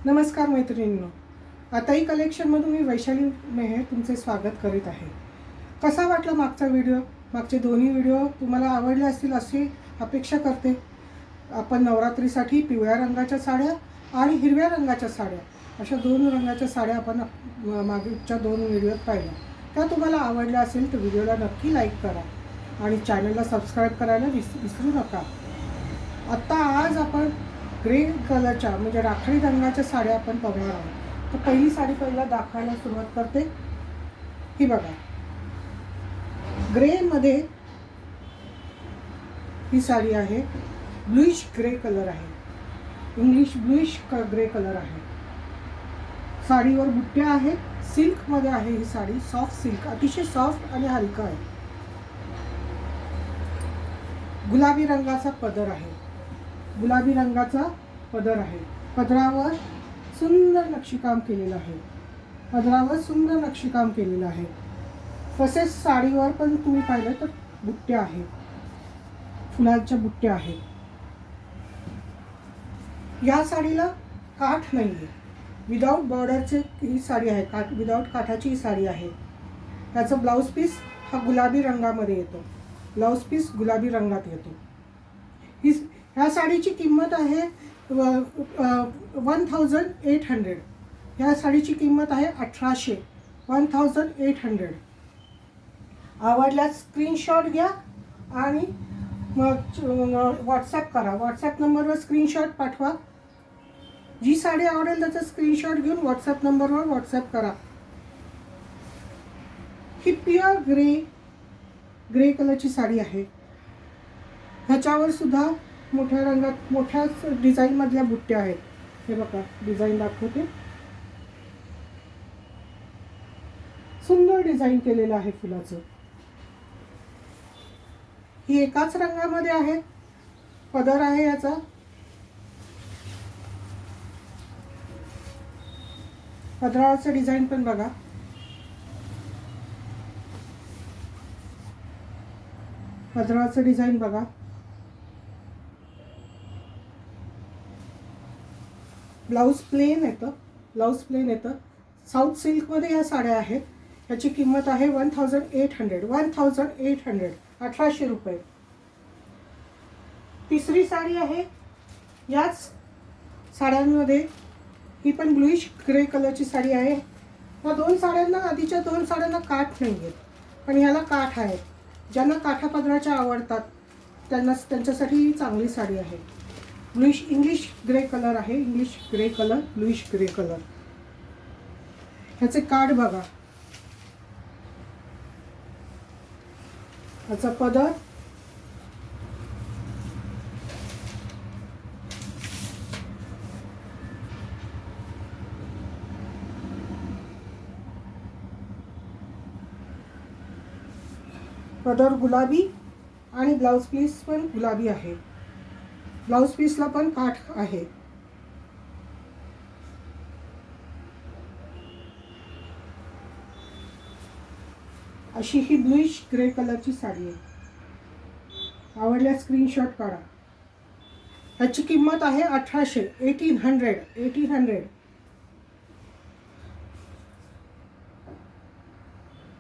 नमस्कार मैत्रिणींनो, आताही कलेक्शनमधून मी वैशाली मेहे तुमचे स्वागत करीत आहे. कसा वाटला मागचा व्हिडिओ? मागचे दोन्ही व्हिडिओ तुम्हाला आवडले असतील अशी अपेक्षा करते. आपण नवरात्रीसाठी पिवळ्या रंगाच्या साड्या आणि हिरव्या रंगाच्या साड्या अशा दोन रंगाच्या साड्या आपण मागच्या दोन व्हिडिओत पाहिल्या. त्या तुम्हाला आवडल्या असेल तर व्हिडिओला नक्की लाईक करा आणि चॅनलला सबस्क्राईब करायला विसरू नका. आज आपण ग्रे कलरच्या म्हणजे राखाडी रंगाच्या साड्या आपण बघणार आहोत. तर पहिली साडी पहिला दाखवायला सुरुवात करते. ही बघा, ग्रेमध्ये ही साडी आहे. ब्लूइश ग्रे कलर आहे, इंग्लिश ब्लूइश ग्रे कलर आहे. साडीवर बुट्ट्या आहेत. सिल्कमध्ये आहे ही साडी, सॉफ्ट सिल्क, अतिशय सॉफ्ट आणि हलका आहे. गुलाबी रंगाचा पदर आहे. गुलाबी रंगाचा पदर आहे. पदरावर सुंदर नक्षीकाम केलेलं आहे. पदरावर सुंदर नक्षीकाम केलेलं आहे. तसेच साडीवर पण तुम्ही पाहिलं तर बुट्ट्या आहेत, फुलांच्या बुट्ट्या आहेत. या साडीला काठ नाही आहे. विदाऊट बॉर्डरची ही साडी आहे. विदाऊट काठाची ही साडी आहे. याचं ब्लाऊज पीस हा गुलाबी रंगामध्ये येतो. ब्लाऊज पीस गुलाबी रंगात येतो. ह्या साडीची किंमत आहे 1800. ह्या साडीची किंमत आहे 1800. 1800. आवडल्यास स्क्रीनशॉट घ्या आणि व्हॉट्सॲप करा. व्हॉट्सॲप नंबरवर स्क्रीनशॉट पाठवा. जी साडी आवडेल त्याचा स्क्रीनशॉट घेऊन व्हॉट्सॲप नंबरवर व्हॉट्सॲप करा. ही प्युअर ग्रे कलरची साडी आहे. ह्याच्यावर सुद्धा मोठ्या रंगात मोठ्याच डिझाईनमधल्या बुट्ट्या आहेत. हे बघा, डिझाईन दाखवते. सुंदर डिझाईन केलेलं आहे फुलाचं. ही एकाच रंगामध्ये आहे. पदर आहे याचा. पदराचं डिझाईन पण बघा. पदराचं डिझाईन बघा. ब्लाऊज प्लेन येतं. साऊथ सिल्कमध्ये ह्या साड्या आहेत. याची किंमत आहे 1800. 1800 रुपये. तिसरी साडी आहे याच साड्यांमध्ये. ही पण ब्लूइश ग्रे कलरची साडी आहे. या दोन साड्यांना, आधीच्या दोन साड्यांना काठ नाही आहेत, पण ह्याला काठ आहे. ज्यांना काठा पदराच्या आवडतात त्यांच्यासाठी ही चांगली साडी आहे. इंग्लिश ग्रे कलर आहे. English grey colour, bluish grey colour. ह्याचे काठ बघा. ह्याचा पदर, पदर गुलाबी आणि ब्लाऊज पीस पण गुलाबी आहे. ब्लाऊज पीसला पण काठ आहे. अशी ही ब्लूइश ग्रे कलरची साडी आहे. आवडल्यास स्क्रीनशॉट काढा. ह्याची किंमत आहे 1800. 1800.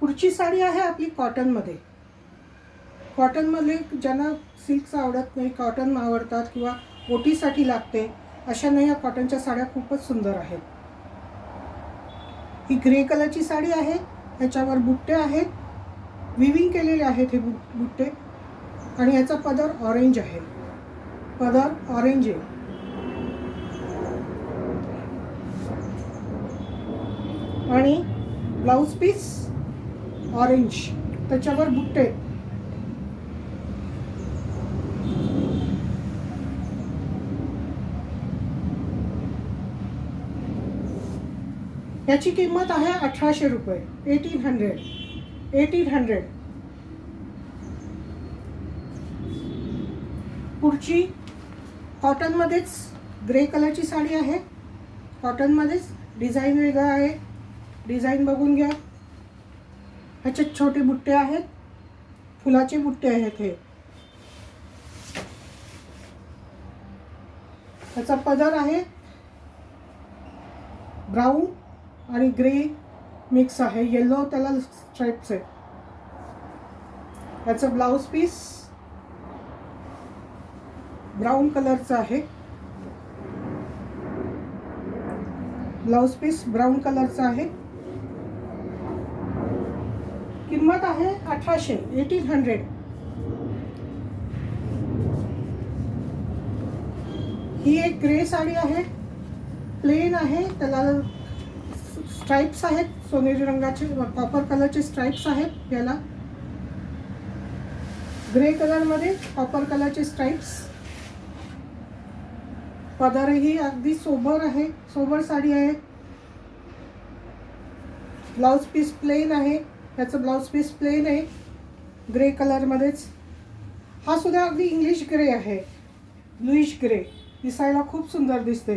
पुढची साडी आहे आपली कॉटनमध्ये. कॉटनमध्ये ज्यांना सिल्कचं आवडत नाही, कॉटन आवडतात किंवा ओटीसाठी लागते, अशांना ह्या कॉटनच्या साड्या खूपच सुंदर आहेत. ही ग्रे कलरची साडी आहे. ह्याच्यावर बुट्टे आहेत. विविंग केलेले आहेत हे बुट्टे. आणि ह्याचा पदर ऑरेंज आहे. पदर ऑरेंज आहे. आणि ब्लाऊज पीस ऑरेंज, त्याच्यावर बुट्टे. याची किंमत आहे 1800 रुपये. 1800. पुढची कॉटनमध्येच ग्रे कलरची साडी आहे. कॉटनमध्येच डिझाईन वेगळं आहे. डिझाईन बघून घ्या. ह्याच्यात छोटे बुट्टे आहेत. फुलाचे बुट्टे आहेत हे. ह्याचा पदर आहे. ब्राऊन आणि ग्रे मिक्स आहे, येलो त्याला स्ट्राइप्स आहे. याचं ब्लाऊज पीस ब्राऊन कलरचं आहे. ब्लाऊज पीस ब्राऊन कलरचं आहे. किंमत आहे 1800. ही एक ग्रे साडी आहे, प्लेन आहे, त्याला स्ट्राइप्स आहेत, सोनेरी रंगाचे कॉपर कलरचे स्ट्राइप्स आहेत. याला ग्रे कलरमध्ये कॉपर कलरचे स्ट्राइप्स. पदरही अगदी सोबर आहे, सोबर साडी आहे. ब्लाऊज पीस प्लेन आहे, याचं ब्लाऊज पीस प्लेन आहे ग्रे कलरमध्येच. हा सुद्धा अगदी इंग्लिश ग्रे आहे, ब्लूइश ग्रे. दिसायला खूप सुंदर दिसते.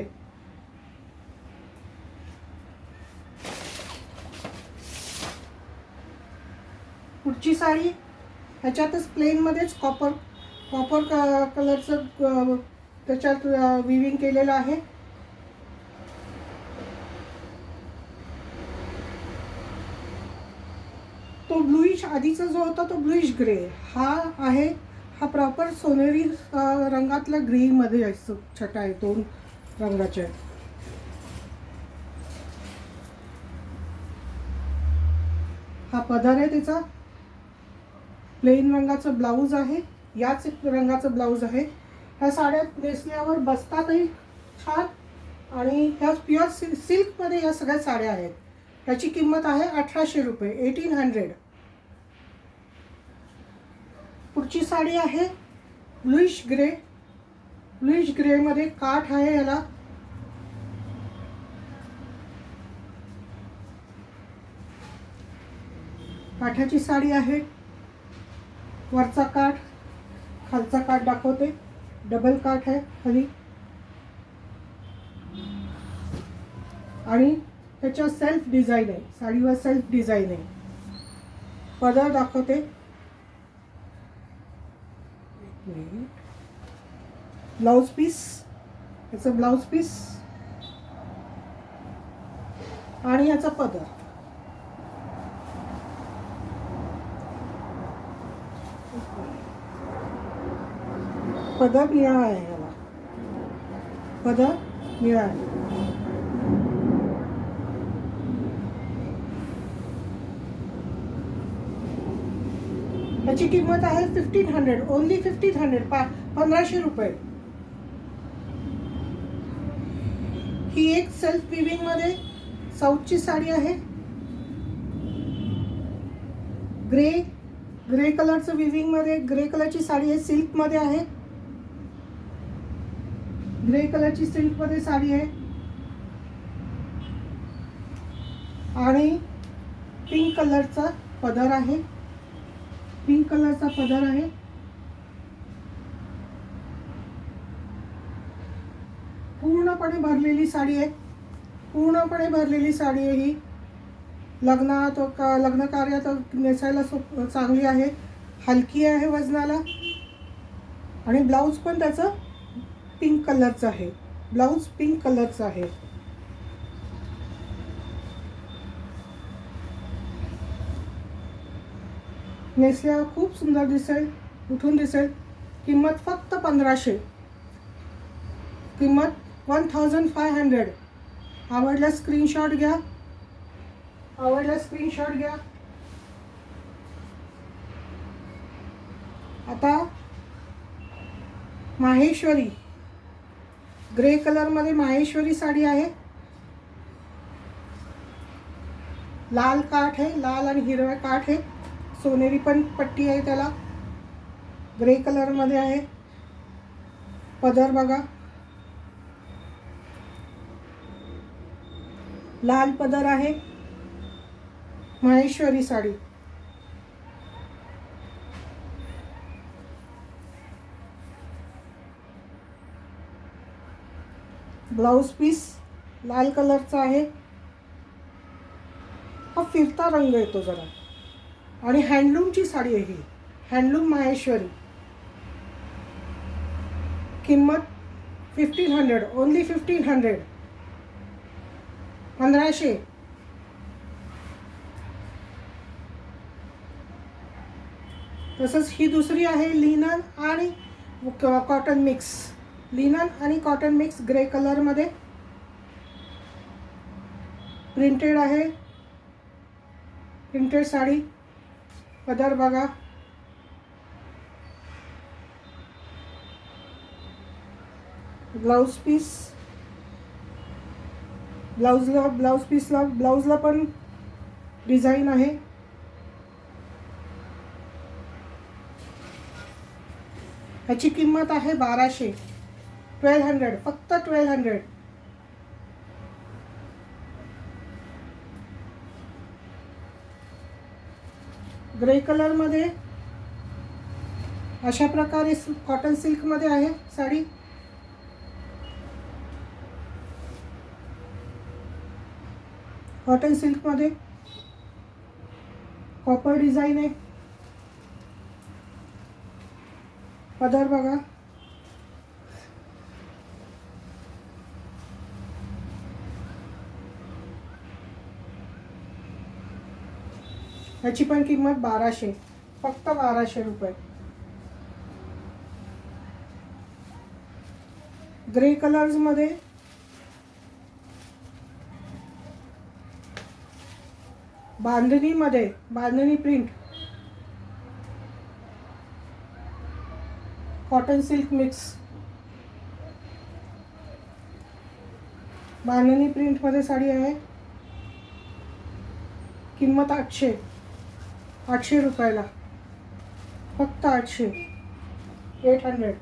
पुढची साडी ह्याच्यातच प्लेनमध्येच कॉपर कलरचं त्याच्यात विविंग केलेलं आहे. तो ब्लूइश आधीचा जो होता तो ब्लूइश ग्रे. हा आहे, हा प्रॉपर सोनेरी रंगातल्या ग्रीनमध्ये आहे. छटा आहे, दोन रंगाचे. हा पदर आहे, त्याचा प्लेन रंगाचं ब्लाऊज आहे, याच रंगाचं ब्लाऊज आहे. ह्या साड्या नेसल्यावर बसतातही छान आणि ह्या प्युअर सिल्कमध्ये या सगळ्या साड्या आहेत. ह्याची किंमत आहे 1800 रुपये, 1800. पुढची साडी आहे ब्लूइश ग्रे. ब्लूइश ग्रेमध्ये काठ आहे, याला काठाची साडी आहे. वरचा काठ, खालचा काठ दाखवते, डबल काठ आहे खाली आणि त्याच्यावर सेल्फ डिझाईन आहे, साडीवर सेल्फ डिझाईन आहे. पदर दाखवते, ब्लाऊज पीस, याचं ब्लाऊज पीस आणि याचा पदर. पदर निळा आहे, याला पदर निळा आहे. याची किंमत आहे 1500, ओनली 1500, 1500 रुपये. ही एक सेल्फ विविंग मध्ये साऊथची साडी आहे. ग्रे कलरचं विविंग मध्ये ग्रे कलरची साडी आहे, सिल्क मध्ये आहे. ग्रे कलरची सिल्क मध्ये साडी आहे आणि पिंक कलरचा पदर आहे. पिंक कलरचा पदर आहे. पूर्णपणे भरलेली साडी आहे, पूर्णपणे भरलेली साडी आहे ही. लग्न कार्यात नेसायला चांगली आहे, हलकी आहे वजनाला आणि ब्लाऊज पण त्याचं पिंक कलरचं आहे. ब्लाऊज पिंक कलरचं आहे. नेसल्यावर खूप सुंदर दिसेल, उठून दिसेल. किंमत फक्त 1500, किंमत 1500. आवडल्यास स्क्रीनशॉट घ्या, आवडल्यास स्क्रीनशॉट घ्या. आता माहेश्वरी ग्रे कलरमध्ये माहेश्वरी साडी आहे. लाल काठ आहे, लाल आणि हिरवा काठ आहे. सोनेरी पण पट्टी आहे त्याला. ग्रे कलरमध्ये आहे. पदर बघा, लाल पदर आहे. माहेश्वरी साडी. ब्लाऊज पीस लाल कलरचा आहे. हा फिरता रंग येतो जरा आणि हँडलूमची साडी आहे ही, हँडलूम माहेश्वरी. किंमत 1500, ओनली 1500. 1500. तसंच ही दुसरी आहे लिनन आणि कॉटन मिक्स. लिनन आणि कॉटन मिक्स ग्रे कलरमध्ये प्रिंटेड आहे. प्रिंटेड साडी. पदर बघा. Blouse piece. ब्लाउजला पण डिझाईन आहे. ह्याची किंमत आहे 1200. 1200, फक्त 1200. ग्रे कलरमध्ये अशा प्रकारे कॉटन सिल्कमध्ये आहे साडी. कॉटन सिल्कमध्ये कॉपर डिझाईन आहे. पदर बघा. याची पण किंमत 1200, फक्त 1200 रुपये. ग्रे कलर्समध्ये बांधणी प्रिंट कॉटन सिल्क मिक्स. बांधणी प्रिंटमध्ये साडी आहे. किंमत 800 रुपयाला, फक्त 800. 800.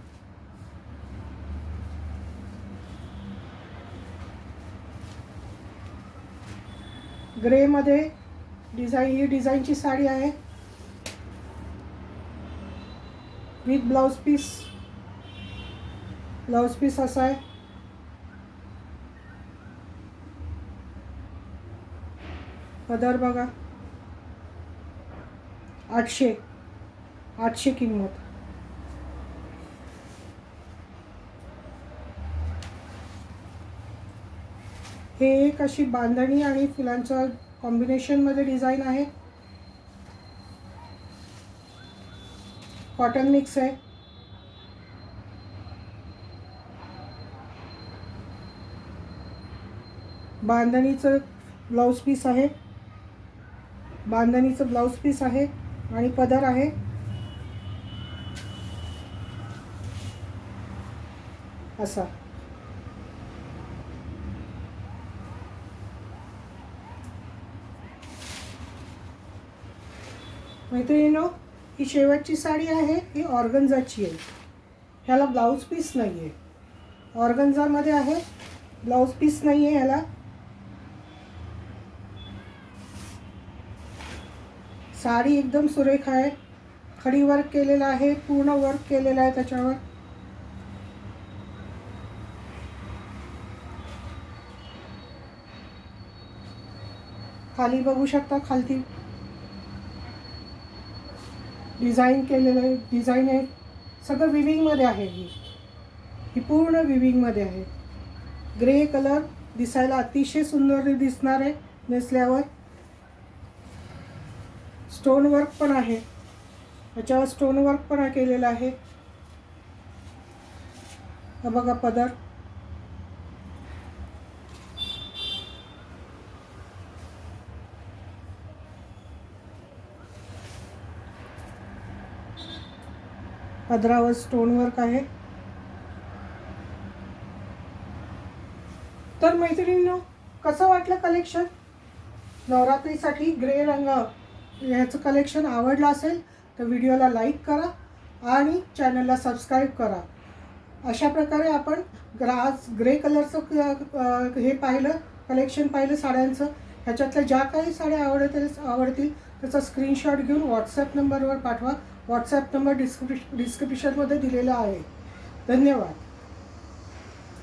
ग्रेमध्ये ही डिझाईनची साडी आहे with blouse piece. Blouse piece असा आहे. पदर बघा. 800 किंमत. हे एक अशी बांधणी आणि फुलांच्या कॉम्बिनेशनमध्ये डिझाईन आहे. कॉटन मिक्स आहे. बांधणीचं ब्लाउज पीस आहे. बांधणीचं ब्लाउज पीस आहे आणि पदर आहे. असा मैत्रिणींनो, ही शेवटची साडी आहे. ही ऑर्गन्झाची आहे. ह्याला ब्लाउज पीस नाही आहे. ऑर्गन्झामध्ये आहे, ब्लाउज पीस नाही आहे ह्याला. साडी एकदम सुरेख आहे. खडी वर्क केलेलं आहे. पूर्ण वर्क केलेलं आहे त्याच्यावर. खाली बघू शकता, खालती डिझाईन केलेलं आहे. डिझाईन आहे सगळं विविंगमध्ये आहे. ही पूर्ण विविंगमध्ये आहे. ग्रे कलर दिसायला अतिशय सुंदर दिसणार आहे नेसल्यावर. स्टोन वर्क पण आहे याच्यावर. स्टोन वर्क पण केलेलं आहे. हा बघा पदर. पदरावर स्टोन वर्क आहे. तर मैत्रिणींनो, कसं वाटलं कलेक्शन? नवरात्रीसाठी ग्रे रंग ह्याचं कलेक्शन आवडलं असेल तर व्हिडिओला लाईक करा आणि चॅनलला सबस्क्राईब करा. अशा प्रकारे आपण आज ग्रे कलरचं हे पाहिलं, कलेक्शन पाहिलं साड्यांचं. ह्याच्यातल्या ज्या काही साड्या आवडतील त्याचा स्क्रीनशॉट घेऊन व्हॉट्सॲप नंबरवर पाठवा. व्हॉट्सॲप नंबर डिस्क्रिप्शनमध्ये दिलेला आहे. धन्यवाद.